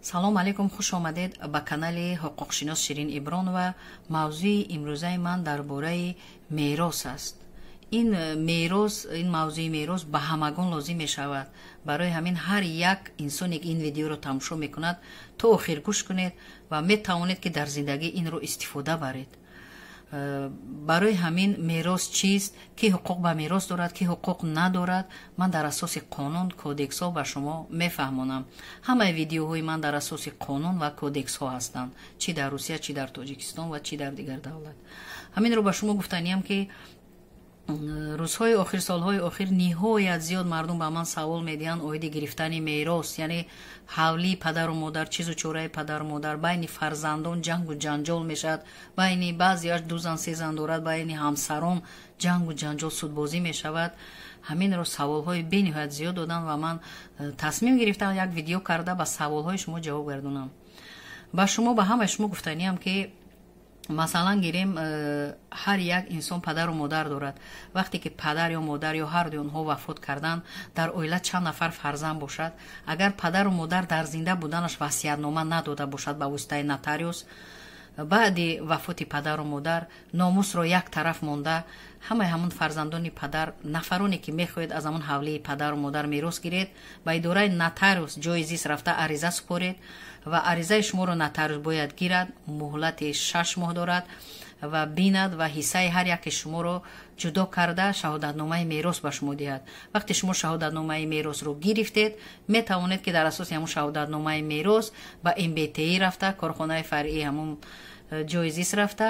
салом алейкум, хуш омадед ба канали ҳуқуқшинос Ширин Ибронова. мавзӯи имрӯзаи ман дар бораи мерос аст. ин мерос, ин мавзӯи мерос ба ҳамагон лозим мешавад. барои ҳамин ҳар як инсоне ки ин видеоро тамошо мекунад то охир гӯш кунед ва метавонед ки дар зиндагӣ инро истифода баред. барои ҳамин мерос чист, ки ҳуқуқ ба мерос дорад, ки ҳуқуқ надорад, ман дар асоси қонун, кодексҳо ба шумо мефаҳмонам. ҳамаи видеоҳои ман дар асоси қонун ва кодексҳо ҳастанд, чӣ дар Русия, чӣ дар Тоҷикистон ва чӣ дар дигар давлат. ҳаминро ба шумо гуфтаниям ки рӯзҳои охир, солҳои охир ниҳоят зиёд мардум ба ман савол медиҳанд оиди гирифтани мерос, яъне ҳавли падару модар, чизу чораи падару модар, байни фарзандон ҷангу ҷанҷол мешавад, байни баъзеаш ду зан се зан дорад, байни ҳамсарон ҷангу ҷанҷол судбозӣ мешавад. ҳаминро саволҳои бениҳоят зиёд доданд ва ман тасмим гирифтам як видео карда ба саволҳои шумо ҷавоб гардонам. ба шумо, ба ҳамаи шумо гуфтаниям ки масалан гирем ҳар як инсон падару модар дорад. вақте ки падар ё модар ё ҳарду онҳо вафот карданд, дар оила чанд нафар фарзанд бошад, агар падару модар дар зинда буданаш васиятнома надода бошад ба воситаи нотариус, баъди вафоти падару модар номусро як тараф монда, ҳамаи ҳамон фарзандони падар, нафароне ки мехоҳед аз ҳамон ҳавлии падару модар мерос гиред, ба идораи нотариус ҷои зист рафта ариза супоред ва аризаи шуморо нотариус бояд гирад, муҳлати 6 моҳ дорад ва бинад ва ҳиссаи ҳар яки шуморо ҷудо карда шаҳодатномаи мерос ба шумо диҳад. вақте шумо шаҳодатномаи меросро гирифтед, метавонед ки дар асоси ҳамон шаҳодатномаи мерос ба МБТИ рафта, корхонаи фаръии ҳамон ҷои зист рафта,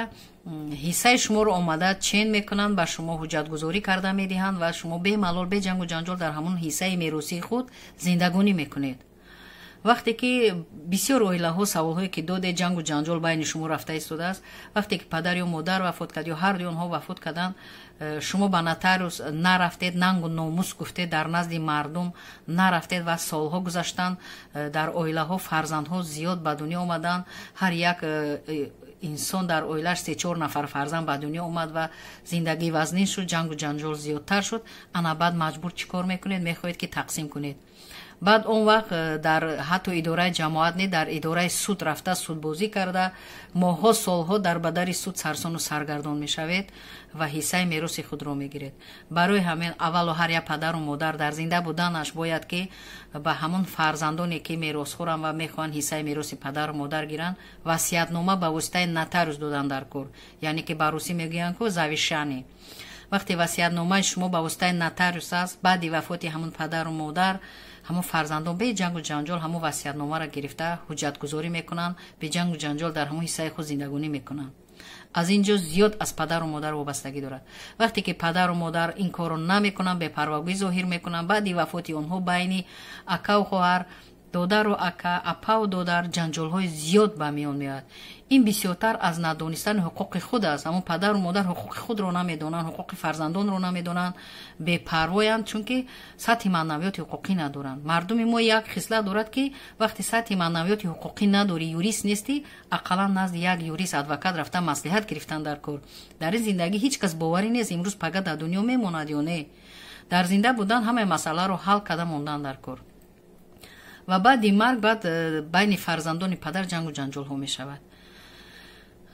ҳиссаи шуморо омада чен мекунанд, ба шумо ҳуҷҷатгузорӣ карда медиҳанд ва шумо бемалол бе ҷангу ҷанҷол дар ҳамон ҳиссаи меросии худ зиндагонӣ мекунед. вақте ки бисёр оилаҳо саволҳое ки доде ҷангу ҷанҷол байни шумо рафта истодааст, вақте ки падар ё модар вафот кард ё ҳарду онҳо вафот карданд, шумо ба нотариус нарафтед, нангу номус гуфтед, дар назди мардум нарафтед ва солҳо гузаштанд, дар оилаҳо фарзандҳо зиёд ба дунё омаданд, ҳар як инсон дар оилааш 3-4 нафар фарзанд ба дунё омад ва зиндагӣ вазнин шуд, ҷангу ҷанҷол зиёдтар шуд. ана баъд маҷбур чӣ кор мекунед? Мехоҳед ки тақсим кунед. баъд он вақт дар ҳатто идораи ҷамоат не, дар идораи суд рафта судбозӣ карда моҳҳо солҳо дар бадари суд сарсону саргардон мешавед ва ҳиссаи мероси худро мегиред. барои ҳамин аввало ҳар як падару модар дар зинда буданаш бояд ки ба ҳамон фарзандоне ки меросхӯранд ва мехоҳанд ҳиссаи мероси падару модар гиранд, васиятнома ба воситаи нотариус додан дар кор, яъне ки ба русӣ мегӯянд ку завишани. вақте васиятномаи шумо ба воситаи нотариус аст, баъди вафоти ҳамон падару модар ҳамон фарзандон бе ҷангу ҷанҷол ҳамон васиятномаро гирифта ҳуҷҷатгузорӣ мекунанд, бе ҷангу ҷанҷол дар ҳамон ҳиссаи худ зиндагонӣ мекунанд. аз ин ҷо зиёд аз падару модар вобастагӣ дорад. вақте ки падару модар ин корро намекунанд, бепарвагӣ зоҳир мекунанд, баъди вафоти онҳо байни акаву хоҳар, додару ака, апаву додар ҷанҷолҳои зиёд ба миён меояд. ин бисёртар аз надонистани ҳуқуқи худ аст. ҳамон падару модар ҳуқуқи худро намедонанд, ҳуқуқи фарзандонро намедонанд, бепарвоянд, чунки сатҳи маънавиёти ҳуқуқӣ надоранд. мардуми мо як хислат дорад ки вақте сатҳи маънавиёти ҳуқуқӣ надорӣ, юрист нестӣ, ақаллан назди як юрист, адвокат рафта маслиҳат гирифтан дар кор. дар ин зиндагӣ ҳеҷ кас боварӣ нест имрӯз пага дар дунё мемонад ё не. дар зинда будан ҳамаи масъаларо ҳал карда мондан дар кор ва баъди марг баъд байни фарзандони падар ҷангу ҷанҷолҳо мешавад.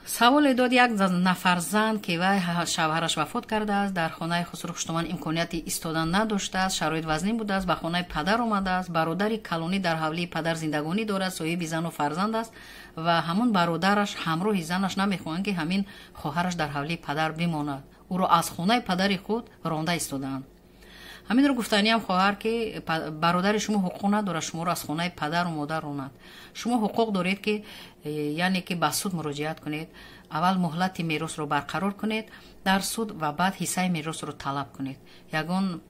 саволе дод як нафар зан ки вай шавҳараш вафот кардааст, дар хонаи хусрухуштуман имконияти истодан надоштааст, шароит вазнин будааст, ба хонаи падар омадааст, бародари калонӣ дар ҳавлии падар зиндагонӣ дорад, соҳиби зану фарзанд аст ва ҳамон бародараш ҳамроҳи занаш намехоҳанд ки ҳамин хоҳараш дар ҳавлии падар бимонад. ӯро аз хонаи падари худ ронда истодаанд. ҳаминро гуфтаниям хоҳар ки бародари шумо ҳуқуқ надорад шуморо аз хонаи падару модар ронад. шумо ҳуқуқ доред ки яъне ки ба суд муроҷиат кунед, аввал муҳлати меросро барқарор кунед дар суд ва баъд ҳиссаи меросро талаб кунед. ягон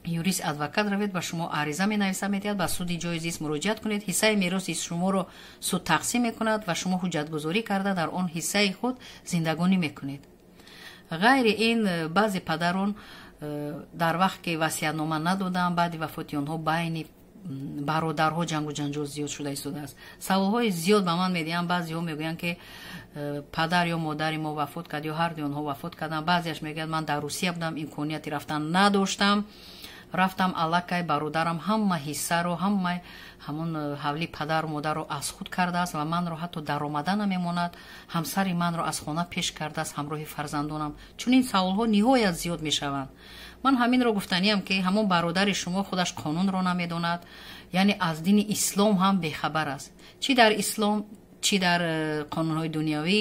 юрист адвокат равед, ба шумо ариза менависа, метиҳад ба суди ҷои зист муроҷиат кунед, ҳиссаи мероси шуморо суд тақсим мекунад ва шумо ҳуҷҷатгузорӣ карда дар он ҳиссаи худ зиндагонӣ мекунед. ғайри ин баъзе падарон дар вақт ки васиятнома надоданд, баъди вафоти онҳо байни бародарҳо ҷангу ҷанҷол зиёд шуда истодааст. саволҳои зиёд ба ман медиҳанд. баъзеҳо мегӯянд ки падар ё модари мо вафот кард ё ҳарду онҳо вафот карданд. баъзеаш мегӯяд ман дар Русия будам, имконияти рафтан надоштам. рафтам аллакай бародарам ҳама ҳиссаро ҳамон ҳавли падару модарро аз худ кардааст ва манро ҳатто даромада намемонад, ҳамсари манро аз хона пеш кардааст, ҳамроҳи фарзандонам. Чунин саволҳо ниҳоят зиёд мешаванд. ман ҳаминро гуфтаниам ки ҳамон бародари шумо худаш қонунро намедонад, яъне аз дини ислом ҳам бехабар аст. Чи дар ислом, чи дар қонунҳои дунёвӣ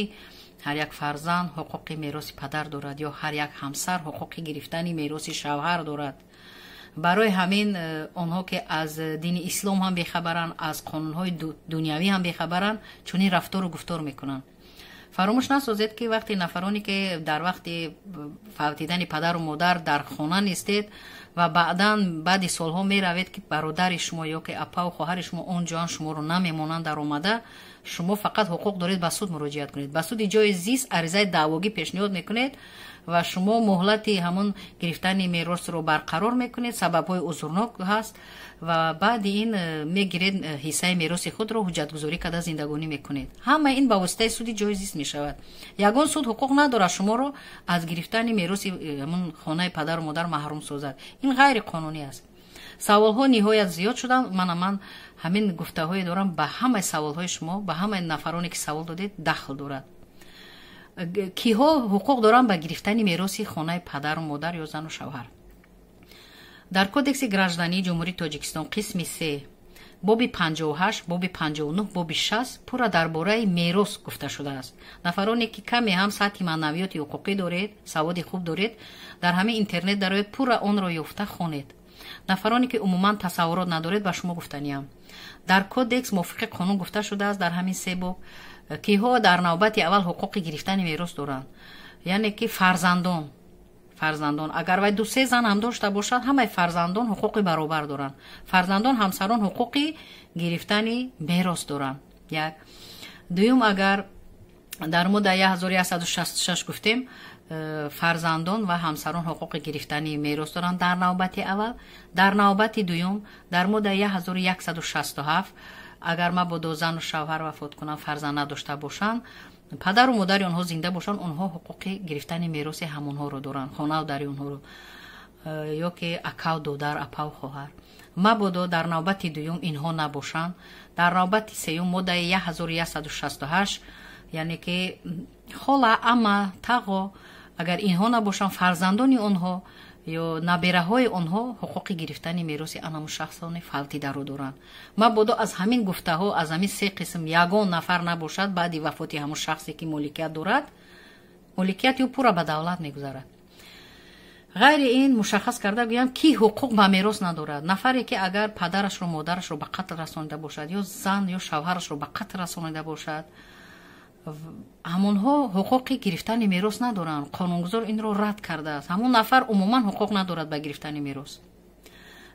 ҳар як фарзанд ҳуқуқи мероси падар дорад ё ҳар як ҳамсар ҳуқуқи гирифтани мероси шавҳар дорад. барои ҳамин онҳо ки аз дини ислом ҳам бехабаранд, аз қонунҳои дунявӣ ҳам бехабаранд, чунин рафтору гуфтор мекунанд. фаромӯш насозед ки вақти нафароне ки дар вақти фавтидани падару модар дар хона нестед ва баъди солҳо меравед ки бародари шумо ё ки апау хоҳари шумо он ҷоан шуморо намемонанд даромада, шумо фақат ҳуқуқ доред ба суд муроҷиат кунед. Ба суди ҷои зист аризаи даъвогӣ пешниҳод мекунед ва шумо муҳлати ҳамон гирифтани меросро барқарор мекунед. Сабабҳои узурнок ҳаст ва баъди ин мегиред ҳиссаи мероси худро ҳуҷҷатгузорӣ карда зиндагонӣ мекунед. ҳама ин ба воситаи суди ҷои зист мешавад. Ягон суд ҳуқуқ надорад шуморо аз гирифтани мероси ҳамон хонаи падару модар маҳрум созад. ин ғайриқонунӣ аст. саволҳо ниҳоят зиёд шуданд. ман ҳамин гуфтаҳое дорам ба ҳамаи саволҳои шумо, ба ҳамаи нафароне ки савол додед дахл дорад. киҳо ҳуқуқ доранд ба гирифтани мероси хонаи падару модар ё зану шавҳар? дар кодекси граждании ҷумҳурии Тоҷикистон қисми 3 боби 58, боби 59, боби 60 пурра дар бораи мерос гуфта шудааст. нафароне ки каме ҳам сатҳи маънавиёти ҳуқуқӣ доред, саводи хуб доред, дар ҳамин интернет дароед пурра онро ёфта хонед. нафароне ки умуман тасаввурот надоред ба шумо гуфтаниям. дар кодекс мувофиқи қонун гуфта шудааст дар ҳамин 3 боб киҳо дар навбати аввал ҳуқуқи гирифтани мерос доранд. яъне ки фарзандон агар вай 2-3 зан ҳам дошта бошад, ҳамаи фарзандон ҳуқуқи баробар доранд. фарзандон ҳамсарон ҳуқуқи гирифтани мерос доранд. як. дуюм, агар дар моддаи 1166 гуфтем фарзандон ва ҳамсарон ҳуқуқи гирифтани мерос доранд дар навбати аввал. дар навбати дуюм дар моддаи 1167 агар мабодо зану шавҳар вафот кунанд, фарзанд надошта бошанд, падару модари онҳо зинда бошанд, онҳо ҳуқуқи гирифтани мероси ҳамонҳоро доранд, хонавдари онҳоро ё ки акав додар, апав хоҳар. мабодо дар навбати дуюм инҳо набошанд. дар навбати сеюм моддаи 1168 яъне ки хола, ама, тағо, агар инҳо набошанд, фарзандони онҳо ё набераҳои онҳо ҳуқуқи гирифтани мероси анаму шахсони фавтидаро доранд. мабодо аз ҳамин гуфтаҳо, аз ҳамин 3 қисм ягон нафар набошад баъди вафоти ҳамон шахсе ки моликият дорад, моликияти ӯ пурра ба давлат мегузарад. ғайри ин мушаххас карда гӯям ки ҳуқуқ ба мерос надорад. нафаре ки агар падарашро, модарашро ба қатл расонида бошад ё зан ё шавҳарашро ба қатл расонида бошад, ҳамонҳо ҳуқуқи гирифтани мерос надоранд. қонунгузор инро рад кардааст. ҳамон нафар умуман ҳуқуқ надорад ба гирифтани мерос.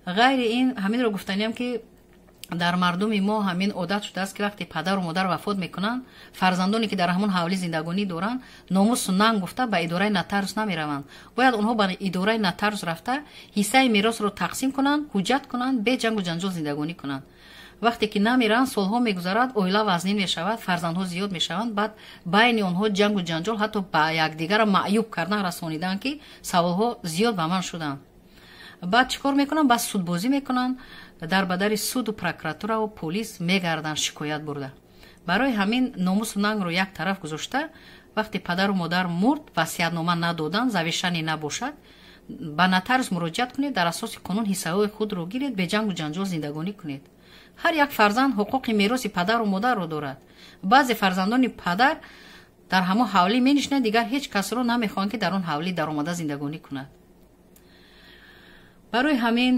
ғайри ин ҳаминро гуфтаниям ки дар мардуми мо ҳамин одат шудааст ки вақти падару модар вафот мекунанд, фарзандоне ки дар ҳамон ҳавли зиндагонӣ доранд, номусу нанг гуфта ба идораи нотариус намераванд. бояд онҳо ба идораи нотариус рафта ҳиссаи меросро тақсим кунанд, ҳуҷҷат кунанд, бе ҷангу ҷанҷол зиндагонӣ кунанд. вақте ки намиранд, солҳо мегузарад, оила вазнин мешавад, фарзандҳо зиёд мешаванд, баъд байни онҳо ҷангу ҷанҷол, ҳатто ба якдигара маъюб кардан расониданд ки саволҳо зиёд ба ман шуданд. баъд чӣ кор мекунанд? баъд судбозӣ мекунанд, дар бадари суду прокуратураву полис мегарданд шикоят бурда. барои ҳамин номусу нангро як тараф гузошта, вақте падару модар мурд, васиятнома надоданд, завешане набошад, ба нотариус муроҷиат кунед, дар асоси қонун ҳиссаҳои худро гиред, бе ҷангу ҷанҷол зиндагонӣ кунед. ҳар як фарзанд ҳуқуқи мероси падару модарро дорад. баъзе фарзандони падар дар ҳамон ҳавлӣ менишинанд, дигар ҳеҷ касро намехоҳанд ки дар он ҳавлӣ даромада зиндагонӣ кунад. барои ҳамин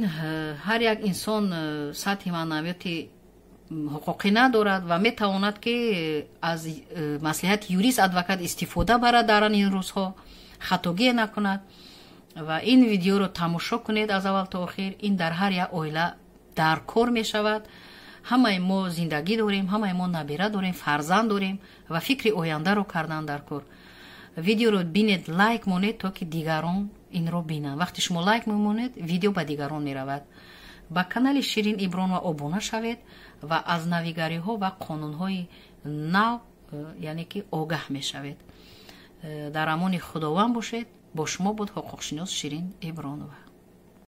ҳар як инсон сатҳи маънавиёти ҳуқуқӣ надорад ва метавонад ки аз маслиҳати юрист, адвокат истифода барад дар ин рӯзҳо, хатогие накунад ва ин видеоро тамошо кунед аз аввал то охир. ин дар ҳар як оила дар кор мешавад. ҳамаи мо зиндагӣ дорем, ҳамаи мо набира дорем, фарзанд дорем ва фикри ояндаро кардан дар кор. видеоро бинед, лайк монед, то ки дигарон инро бинанд. вақте шумо лайк мемонед, видео ба дигарон меравад. ба канали Ширин Ибронова обуна шавед ва аз навигариҳо ва қонунҳои нав яъне ки огаҳ мешавед. дар амони худованд бошед. бо шумо буд ҳуқуқшинос Ширин Ибронова.